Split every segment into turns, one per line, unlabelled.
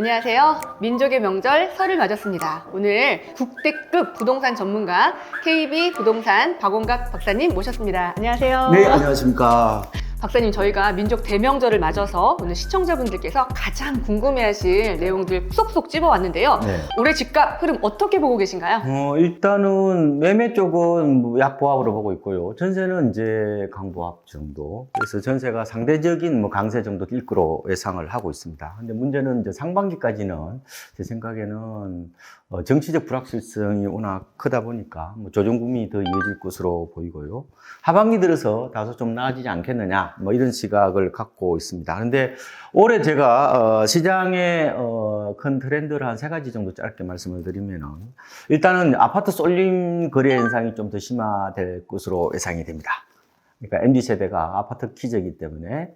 안녕하세요. 민족의 명절 설을 맞았습니다. 오늘 국대급 부동산 전문가 KB 부동산 박원갑 박사님 모셨습니다. 안녕하세요.
네, 안녕하십니까.
박사님, 저희가 민족 대명절을 맞아서 오늘 시청자분들께서 가장 궁금해하실 내용들 쏙쏙 찝어왔는데요.
네.
올해 집값 흐름 어떻게 보고 계신가요?
일단은 매매 쪽은 뭐 약보합으로 보고 있고요. 전세는 이제 강보합 정도. 그래서 전세가 상대적인 뭐 강세 정도 뛸 거로 예상을 하고 있습니다. 근데 문제는 이제 상반기까지는 제 생각에는 정치적 불확실성이 워낙 크다 보니까 뭐 조정금이 더 이어질 것으로 보이고요. 하반기 들어서 다소 좀 나아지지 않겠느냐, 뭐 이런 시각을 갖고 있습니다. 그런데 올해 제가 시장의 큰 트렌드를 한 세 가지 정도 짧게 말씀을 드리면은, 일단은 아파트 쏠림 거래 현상이 좀 더 심화될 것으로 예상이 됩니다. 그러니까 MZ세대가 아파트 키즈이기 때문에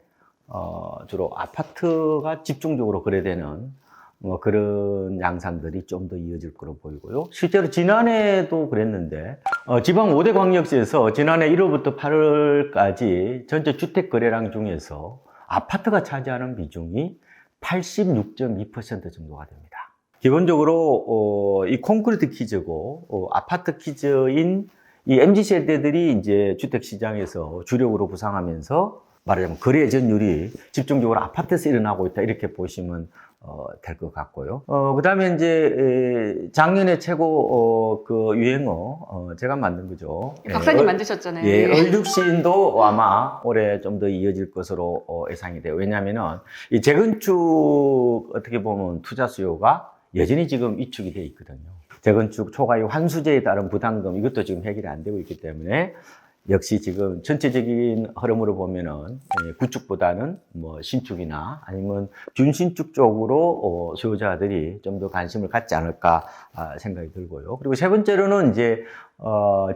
주로 아파트가 집중적으로 거래되는 뭐 그런 양상들이 좀 더 이어질 거로 보이고요. 실제로 지난해도 그랬는데 지방 5대 광역시에서 지난해 1월부터 8월까지 전체 주택 거래량 중에서 아파트가 차지하는 비중이 86.2% 정도가 됩니다. 기본적으로 이 콘크리트 키즈고 아파트 키즈인 이 MZ세대들이 이제 주택 시장에서 주력으로 부상하면서 말하자면 거래 전율이 집중적으로 아파트에서 일어나고 있다, 이렇게 보시면 될 것 같고요. 그 다음에 이제 작년에 최고 그 유행어 제가 만든 거죠.
박사님 만드셨잖아요.
예,
네.
얼죽신도 아마 올해 좀 더 이어질 것으로 예상이 돼요. 왜냐하면은 이 재건축 어떻게 보면 투자 수요가 여전히 지금 위축이 돼 있거든요. 재건축 초과이익 환수제에 따른 부담금, 이것도 지금 해결이 안 되고 있기 때문에 역시 지금 전체적인 흐름으로 보면은 구축보다는 뭐 신축이나 아니면 준신축 쪽으로 수요자들이 좀 더 관심을 갖지 않을까 생각이 들고요. 그리고 세 번째로는 이제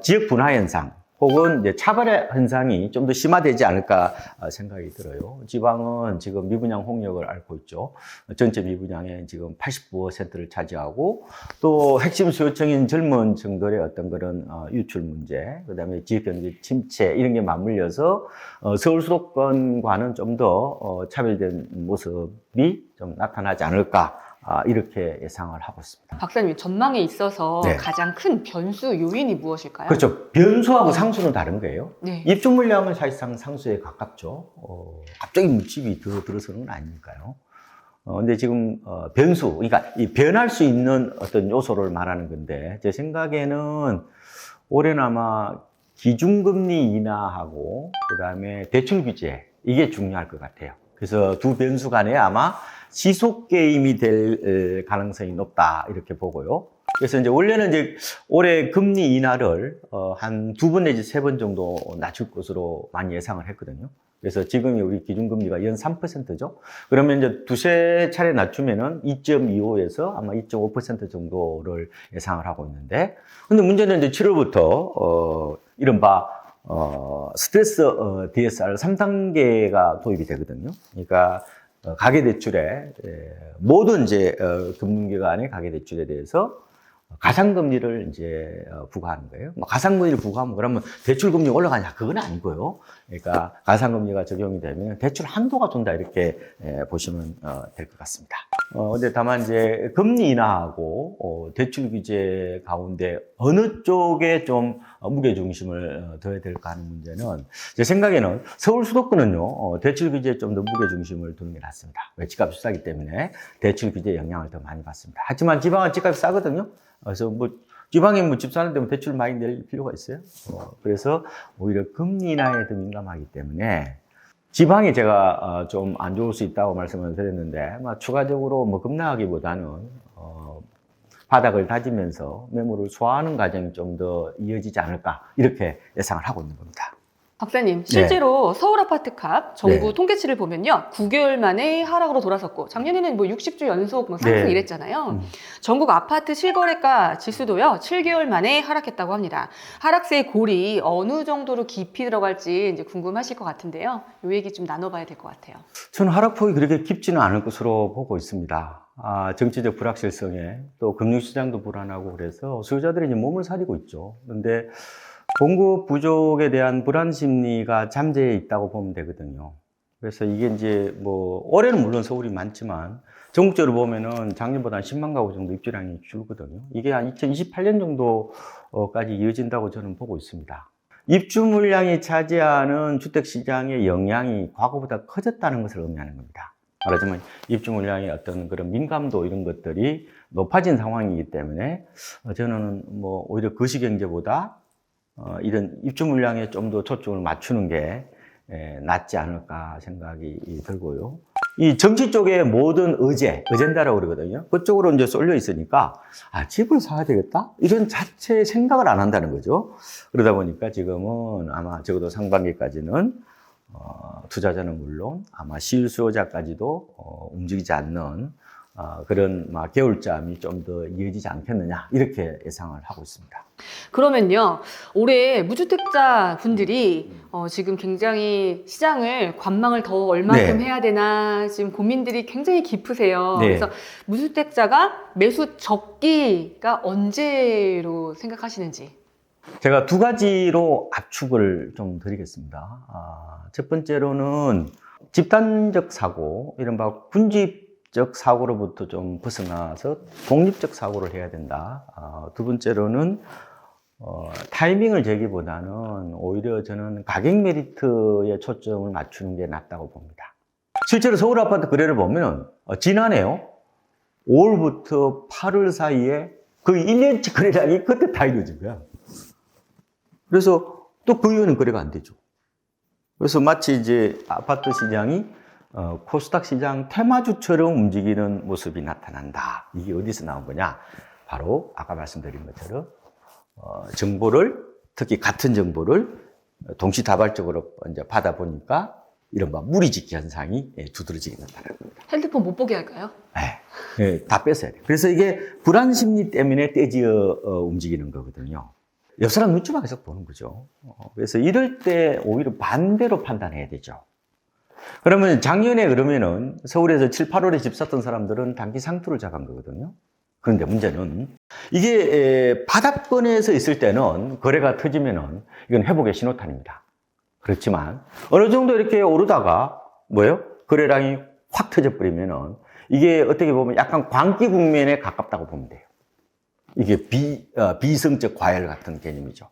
지역 분화 현상 혹은 이제 차별의 현상이 좀 더 심화되지 않을까 생각이 들어요. 지방은 지금 미분양 홍역을 앓고 있죠. 전체 미분양의 지금 89%를 차지하고, 또 핵심 수요층인 젊은 층들의 어떤 그런 유출 문제, 그다음에 지역 경제 침체, 이런 게 맞물려서 서울 수도권과는 좀 더 차별된 모습이 좀 나타나지 않을까, 이렇게 예상을 하고 있습니다.
박사님, 전망에 있어서
네.
가장 큰 변수 요인이 무엇일까요?
그렇죠. 변수하고 상수는 다른 거예요.
네.
입주 물량은 사실상 상수에 가깝죠. 갑자기 물집이 더 들어서는 건 아니니까요. 근데 지금 변수, 그러니까 이 변할 수 있는 어떤 요소를 말하는 건데, 제 생각에는 올해는 아마 기준금리 인하하고 그다음에 대출 규제, 이게 중요할 것 같아요. 그래서 두 변수 간에 아마 지속 게임이 될 가능성이 높다, 이렇게 보고요. 그래서 이제 원래는 이제 올해 금리 인하를 한 2번 내지 3번 정도 낮출 것으로 많이 예상을 했거든요. 그래서 지금이 우리 기준금리가 연 3%죠. 그러면 이제 두세 차례 낮추면은 2.25에서 아마 2.5% 정도를 예상을 하고 있는데, 근데 문제는 이제 7월부터 이른바 스트레스 DSR 3단계가 도입이 되거든요. 그러니까 가계대출에 모든 이제 금융기관의 가계대출에 대해서 가상금리를 이제 부과하는 거예요. 뭐 가상금리를 부과하면 그러면 대출금리 올라가냐, 그건 아니고요. 그러니까 가상금리가 적용이 되면 대출 한도가 준다, 이렇게 보시면 될 것 같습니다. 근데 다만 이제 금리 인하하고 대출 규제 가운데 어느 쪽에 좀 무게 중심을 둬야 될까 하는 문제는, 제 생각에는 서울 수도권은요, 대출 규제에 좀 더 무게 중심을 두는 게 낫습니다. 왜? 집값이 싸기 때문에 대출 규제 영향을 더 많이 받습니다. 하지만 지방은 집값이 싸거든요. 그래서 뭐 지방에 뭐 집 사는데 뭐 대출 많이 낼 필요가 있어요? 그래서 오히려 금리 인하에 더 민감하기 때문에 지방이 제가 좀 안 좋을 수 있다고 말씀을 드렸는데, 추가적으로 뭐 급락하기보다는 바닥을 다지면서 매물을 소화하는 과정이 좀 더 이어지지 않을까, 이렇게 예상을 하고 있는 겁니다.
박사님, 실제로 서울 아파트 값 정부
네.
통계치를 보면요, 9개월 만에 하락으로 돌아섰고, 작년에는 뭐 60주 연속 뭐 상승
네.
이랬잖아요. 전국 아파트 실거래가 지수도요, 7개월 만에 하락했다고 합니다. 하락세의 골이 어느 정도로 깊이 들어갈지 이제 궁금하실 것 같은데요. 이 얘기 좀 나눠봐야 될 것 같아요.
저는 하락폭이 그렇게 깊지는 않을 것으로 보고 있습니다. 정치적 불확실성에 또 금융시장도 불안하고 그래서 수요자들이 이제 몸을 사리고 있죠. 그런데 공급 부족에 대한 불안 심리가 잠재해 있다고 보면 되거든요. 그래서 이게 이제 뭐 올해는 물론 서울이 많지만 전국적으로 보면은 작년보다 한 10만 가구 정도 입주량이 줄거든요. 이게 한 2028년 정도까지 이어진다고 저는 보고 있습니다. 입주 물량이 차지하는 주택 시장의 영향이 과거보다 커졌다는 것을 의미하는 겁니다. 말하자면 입주 물량의 어떤 그런 민감도 이런 것들이 높아진 상황이기 때문에 저는 뭐 오히려 거시경제보다 이런 입주 물량에 좀 더 초점을 맞추는 게 낫지 않을까 생각이 들고요. 이 정치 쪽에 모든 어젠다라고 그러거든요. 그쪽으로 이제 쏠려 있으니까, 집을 사야 되겠다? 이런 자체 생각을 안 한다는 거죠. 그러다 보니까 지금은 아마 적어도 상반기까지는, 투자자는 물론 아마 실수요자까지도, 움직이지 않는, 그런 개울잠이 좀 더 이어지지 않겠느냐, 이렇게 예상을 하고 있습니다.
그러면요, 올해 무주택자 분들이 지금 굉장히 시장을 관망을 더 얼마큼
네.
해야 되나 지금 고민들이 굉장히 깊으세요.
네.
그래서 무주택자가 매수 적기가 언제로 생각하시는지.
제가 두 가지로 압축을 좀 드리겠습니다. 첫 번째로는 집단적 사고, 이른바 군집적 사고로부터 좀 벗어나서 독립적 사고를 해야 된다. 두 번째로는 타이밍을 재기보다는 오히려 저는 가격 메리트에 초점을 맞추는 게 낫다고 봅니다. 실제로 서울 아파트 거래를 보면 지난해요. 5월부터 8월 사이에 거의 1년치 거래량이 그때 다 이루어진 거야. 그래서 또 그 이후에는 거래가 안 되죠. 그래서 마치 이제 아파트 시장이 코스닥 시장 테마주처럼 움직이는 모습이 나타난다. 이게 어디서 나온 거냐? 바로 아까 말씀드린 것처럼 정보를, 특히 같은 정보를 동시다발적으로 이제 받아보니까 이른바 무리짓기 현상이 두드러지게 나타나는 겁니다.
핸드폰 못 보게 할까요?
네, 다 뺏어야 돼요. 그래서 이게 불안 심리 때문에 떼지어 움직이는 거거든요. 옆 사람 눈치만 계속 보는 거죠. 그래서 이럴 때 오히려 반대로 판단해야 되죠. 그러면 작년에 그러면은 서울에서 7, 8월에 집 샀던 사람들은 단기 상투를 잡은 거거든요. 그런데 문제는 이게 바닥권에서 있을 때는 거래가 터지면은 이건 회복의 신호탄입니다. 그렇지만 어느 정도 이렇게 오르다가 거래량이 확 터져버리면은 이게 어떻게 보면 약간 광기 국면에 가깝다고 보면 돼요. 이게 비성적 과열 같은 개념이죠.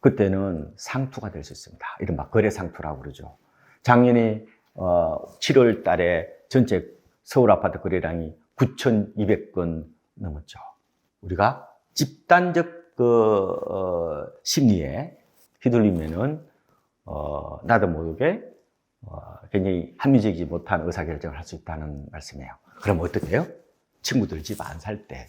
그때는 상투가 될 수 있습니다. 이른바 거래 상투라고 그러죠. 작년에 7월 달에 전체 서울 아파트 거래량이 9,200건 넘었죠. 우리가 집단적 심리에 휘둘리면은 나도 모르게 굉장히 합리적이지 못한 의사결정을 할 수 있다는 말씀이에요. 그럼 어떻게 해요? 친구들 집 안 살 때,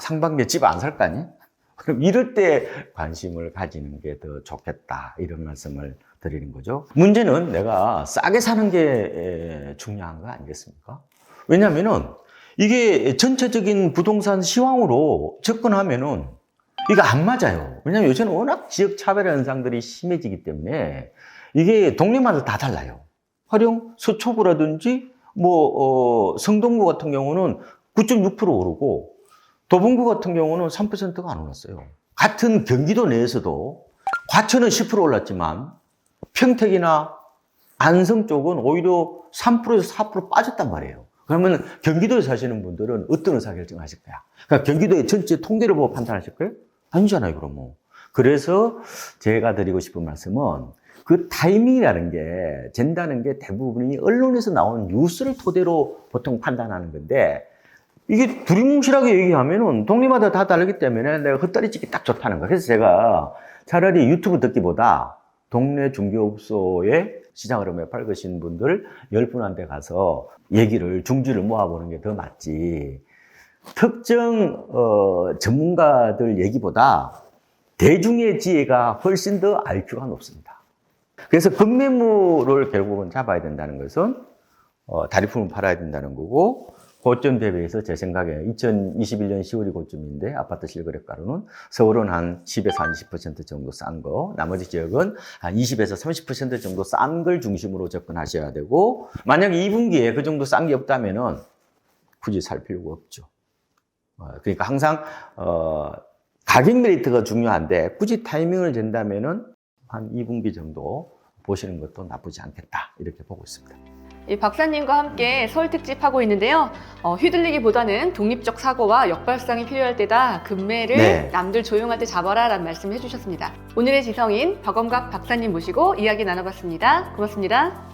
상반기에 집 안 살 거 아니에요? 그럼 이럴 때 관심을 가지는 게 더 좋겠다, 이런 말씀을 드리는 거죠. 문제는 내가 싸게 사는 게 중요한 거 아니겠습니까? 왜냐면은 이게 전체적인 부동산 시황으로 접근하면은 이게 안 맞아요. 왜냐면 요새는 워낙 지역 차별 현상들이 심해지기 때문에 이게 동네마다 다 달라요. 가령 서초구라든지 성동구 같은 경우는 9.6% 오르고 도봉구 같은 경우는 3%가 안 올랐어요. 같은 경기도 내에서도 과천은 10% 올랐지만 평택이나 안성 쪽은 오히려 3%에서 4% 빠졌단 말이에요. 그러면 경기도에 사시는 분들은 어떤 의사결정을 하실 거야? 그러니까 경기도의 전체 통계를 보고 판단하실 거예요? 아니잖아요, 그러면. 그래서 제가 드리고 싶은 말씀은 그 타이밍이라는 게, 잰다는 게 대부분이 언론에서 나온 뉴스를 토대로 보통 판단하는 건데, 이게 두리뭉실하게 얘기하면은 동네마다 다 다르기 때문에 내가 헛다리 찢기 딱 좋다는 거야. 그래서 제가 차라리 유튜브 듣기보다 동네 중개업소에 시장 흐름에 밝으신 분들 10분한테 가서 중지를 모아보는 게 더 낫지. 특정 전문가들 얘기보다 대중의 지혜가 훨씬 더 IQ가 높습니다. 그래서 급매물을 결국은 잡아야 된다는 것은 다리품을 팔아야 된다는 거고, 고점 대비해서 제 생각에 2021년 10월이 고점인데 아파트 실거래가로는 서울은 한 10에서 한 20% 정도 싼 거, 나머지 지역은 한 20에서 30% 정도 싼 걸 중심으로 접근하셔야 되고, 만약 2분기에 그 정도 싼 게 없다면은 굳이 살 필요가 없죠. 그러니까 항상 가격 메리트가 중요한데 굳이 타이밍을 잰다면은 한 2분기 정도 보시는 것도 나쁘지 않겠다 이렇게 보고 있습니다.
이 박사님과 함께 설 특집 하고 있는데요. 휘둘리기보다는 독립적 사고와 역발상이 필요할 때다. 금매를
네.
남들 조용할 때 잡아라 라는 말씀을 해주셨습니다. 오늘의 지성인 박엄갑 박사님 모시고 이야기 나눠봤습니다. 고맙습니다.